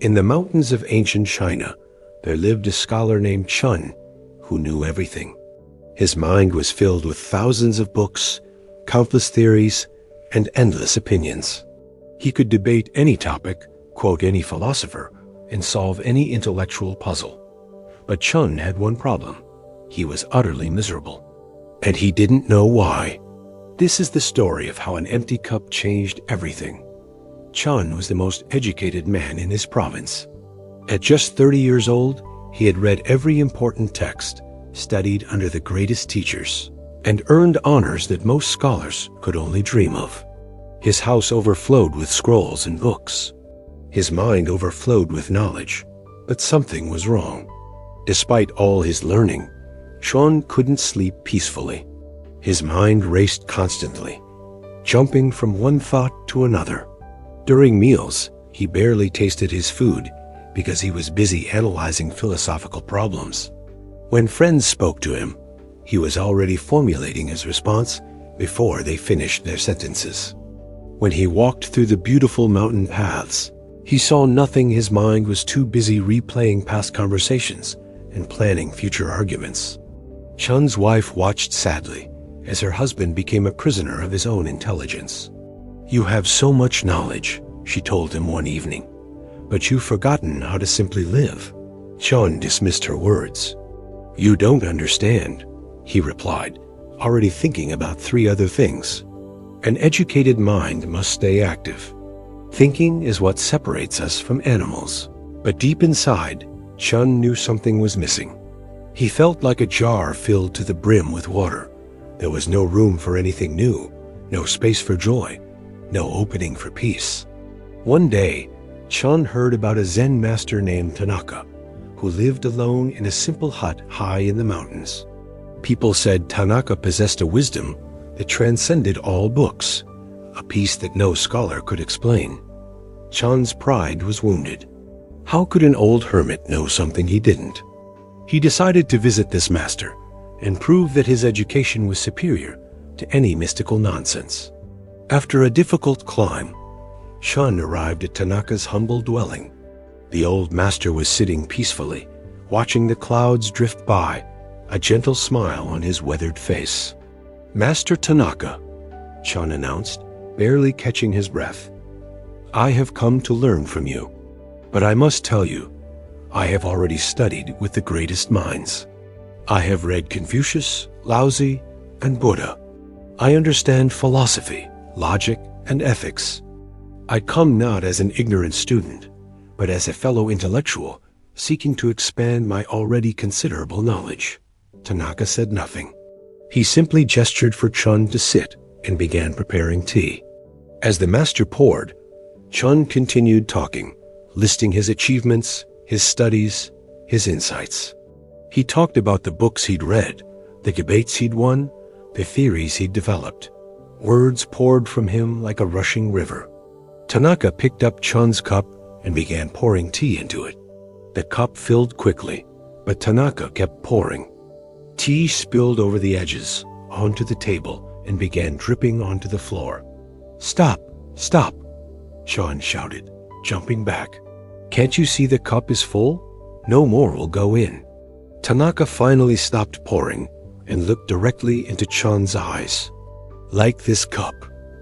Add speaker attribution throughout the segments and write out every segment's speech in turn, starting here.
Speaker 1: In the mountains of ancient China, there lived a scholar named Chen who knew everything. His mind was filled with thousands of books, countless theories, and endless opinions. He could debate any topic, quote any philosopher, and solve any intellectual puzzle. But Chen had one problem. He was utterly miserable. And he didn't know why. This is the story of how an empty cup changed everything. Chen was the most educated man in his province. At just 30 years old, he had read every important text, studied under the greatest teachers, and earned honors that most scholars could only dream of. His house overflowed with scrolls and books. His mind overflowed with knowledge, but something was wrong. Despite all his learning, Chen couldn't sleep peacefully. His mind raced constantly, jumping from one thought to another. During meals, he barely tasted his food because he was busy analyzing philosophical problems. When friends spoke to him, he was already formulating his response before they finished their sentences. When he walked through the beautiful mountain paths, he saw nothing. His mind was too busy replaying past conversations and planning future arguments. Chen's wife watched sadly as her husband became a prisoner of his own intelligence. "You have so much knowledge," she told him one evening, "but you've forgotten how to simply live." Chen dismissed her words. "You don't understand," he replied, already thinking about 3 other things. An educated mind must stay active. Thinking is what separates us from animals. But deep inside, Chen knew something was missing. He felt like a jar filled to the brim with water. There was no room for anything new, no space for joy, no opening for peace. One day, Chen heard about a Zen master named Tanaka, who lived alone in a simple hut high in the mountains. People said Tanaka possessed a wisdom that transcended all books, a peace that no scholar could explain. Chen's pride was wounded. How could an old hermit know something he didn't? He decided to visit this master and prove that his education was superior to any mystical nonsense. After a difficult climb, Chen arrived at Tanaka's humble dwelling. The old master was sitting peacefully, watching the clouds drift by, a gentle smile on his weathered face. "Master Tanaka," Chen announced, barely catching his breath, "I have come to learn from you. But I must tell you, I have already studied with the greatest minds. I have read Confucius, Laozi, and Buddha. I understand philosophy, logic, and ethics. I come not as an ignorant student, but as a fellow intellectual seeking to expand my already considerable knowledge." Tanaka said nothing. He simply gestured for Chen to sit and began preparing tea. As the master poured, Chen continued talking, listing his achievements, his studies, his insights. He talked about the books he'd read, the debates he'd won, the theories he'd developed. Words poured from him like a rushing river. Tanaka picked up Chen's cup and began pouring tea into it. The cup filled quickly, but Tanaka kept pouring. Tea spilled over the edges, onto the table, and began dripping onto the floor. "Stop! Stop!" Chen shouted, jumping back. "Can't you see the cup is full? No more will go in." Tanaka finally stopped pouring and looked directly into Chen's eyes. "Like this cup,"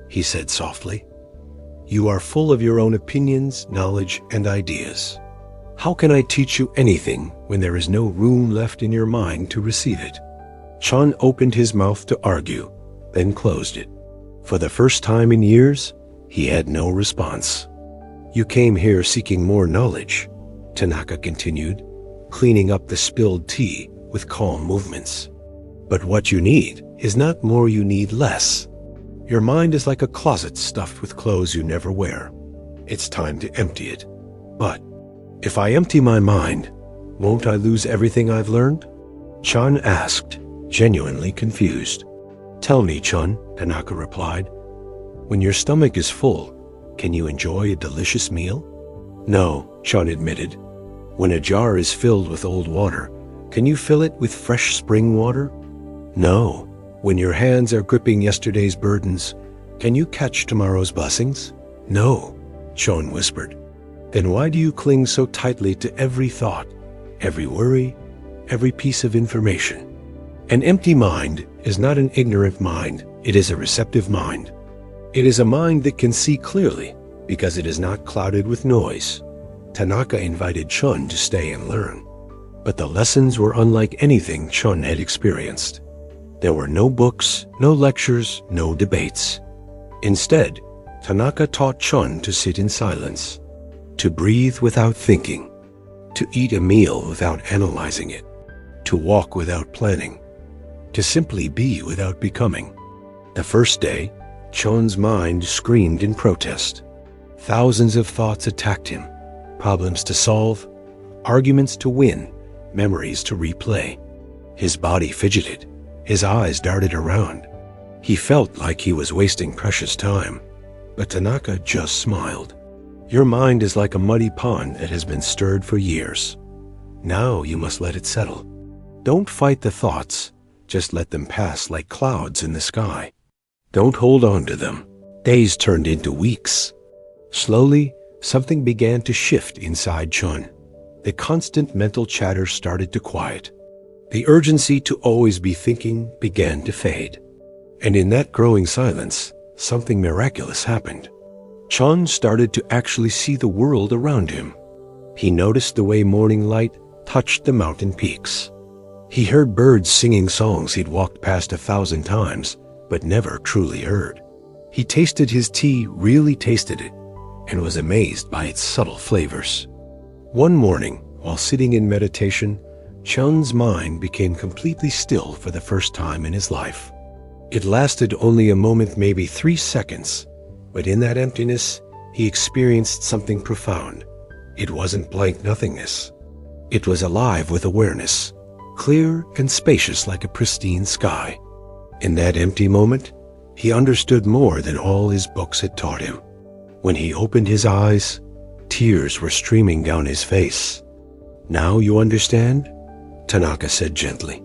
Speaker 1: he said softly. "You are full of your own opinions, knowledge, and ideas. How can I teach you anything when there is no room left in your mind to receive it?" Chen opened his mouth to argue, then closed it. For the first time in years, he had no response. "You came here seeking more knowledge," Tanaka continued, cleaning up the spilled tea with calm movements. "But what you need is not more, you need less. Your mind is like a closet stuffed with clothes you never wear. It's time to empty it. But if I empty my mind, won't I lose everything I've learned?" Chen asked, genuinely confused. "Tell me, Chen," Tanaka replied. "When your stomach is full, can you enjoy a delicious meal?" "No," Chen admitted. "When a jar is filled with old water, can you fill it with fresh spring water?" "No." "When your hands are gripping yesterday's burdens, can you catch tomorrow's blessings?" "No," Chen whispered. Then why do you cling so tightly to every thought, every worry, every piece of information? An empty mind is not an ignorant mind, it is a receptive mind. It is a mind that can see clearly because it is not clouded with noise. Tanaka invited Chen to stay and learn, but the lessons were unlike anything Chen had experienced. There were no books, no lectures, no debates. Instead, Tanaka taught Chen to sit in silence, to breathe without thinking, to eat a meal without analyzing it, to walk without planning, to simply be without becoming. The first day, Chen's mind screamed in protest. Thousands of thoughts attacked him, problems to solve, arguments to win, memories to replay. His body fidgeted, his eyes darted around. He felt like he was wasting precious time, but Tanaka just smiled. Your mind is like a muddy pond that has been stirred for years. Now you must let it settle. Don't fight the thoughts, just let them pass like clouds in the sky. Don't hold on to them. Days turned into weeks. Slowly, something began to shift inside Chen. The constant mental chatter started to quiet. The urgency to always be thinking began to fade. And in that growing silence, something miraculous happened. Chen started to actually see the world around him. He noticed the way morning light touched the mountain peaks. He heard birds singing songs he'd walked past 1,000 times, but never truly heard. He tasted his tea, really tasted it, and was amazed by its subtle flavors. One morning, while sitting in meditation, Chen's mind became completely still for the first time in his life. It lasted only a moment, maybe 3 seconds, but in that emptiness, he experienced something profound. It wasn't blank nothingness. It was alive with awareness, clear and spacious like a pristine sky. In that empty moment, he understood more than all his books had taught him. When he opened his eyes, tears were streaming down his face. Now you understand? Tanaka said gently.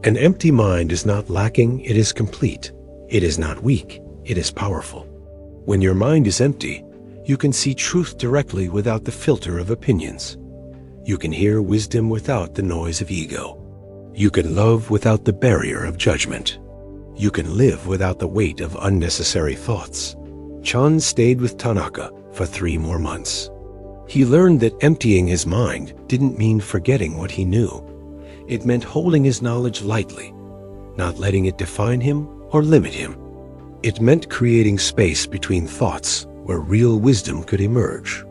Speaker 1: An empty mind is not lacking, it is complete. It is not weak, it is powerful. When your mind is empty, you can see truth directly without the filter of opinions. You can hear wisdom without the noise of ego. You can love without the barrier of judgment. You can live without the weight of unnecessary thoughts. Chen stayed with Tanaka for 3 more months. He learned that emptying his mind didn't mean forgetting what he knew. It meant holding his knowledge lightly, not letting it define him or limit him. It meant creating space between thoughts where real wisdom could emerge.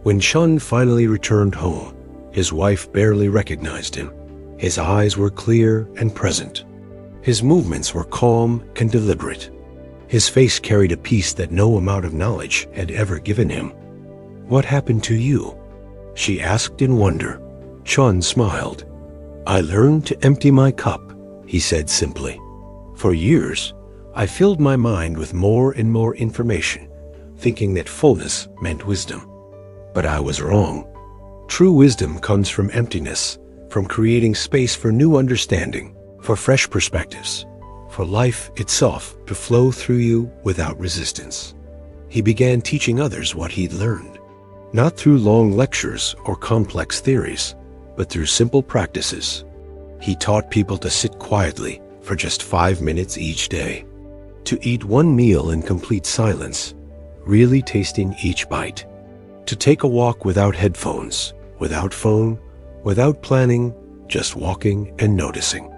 Speaker 1: When Chen finally returned home, his wife barely recognized him. His eyes were clear and present. His movements were calm and deliberate. His face carried a peace that no amount of knowledge had ever given him. What happened to you? She asked in wonder. Chen smiled. I learned to empty my cup, he said simply. For years, I filled my mind with more and more information, thinking that fullness meant wisdom. But I was wrong. True wisdom comes from emptiness, from creating space for new understanding, for fresh perspectives, for life itself to flow through you without resistance. He began teaching others what he'd learned, not through long lectures or complex theories, but through simple practices. He taught people to sit quietly for just 5 minutes each day, to eat one meal in complete silence, really tasting each bite, to take a walk without headphones, without phone, without planning, just walking and noticing.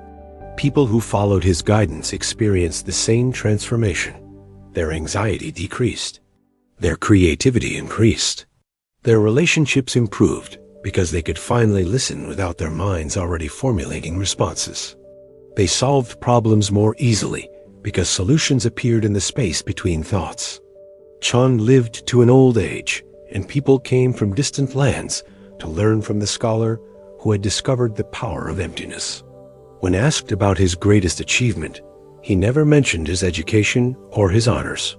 Speaker 1: People who followed his guidance experienced the same transformation. Their anxiety decreased. Their creativity increased. Their relationships improved because they could finally listen without their minds already formulating responses. They solved problems more easily because solutions appeared in the space between thoughts. Chen lived to an old age, and people came from distant lands to learn from the scholar who had discovered the power of emptiness. When asked about his greatest achievement, he never mentioned his education or his honors.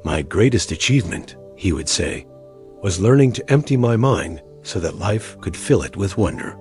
Speaker 1: My greatest achievement, he would say, was learning to empty my mind so that life could fill it with wonder.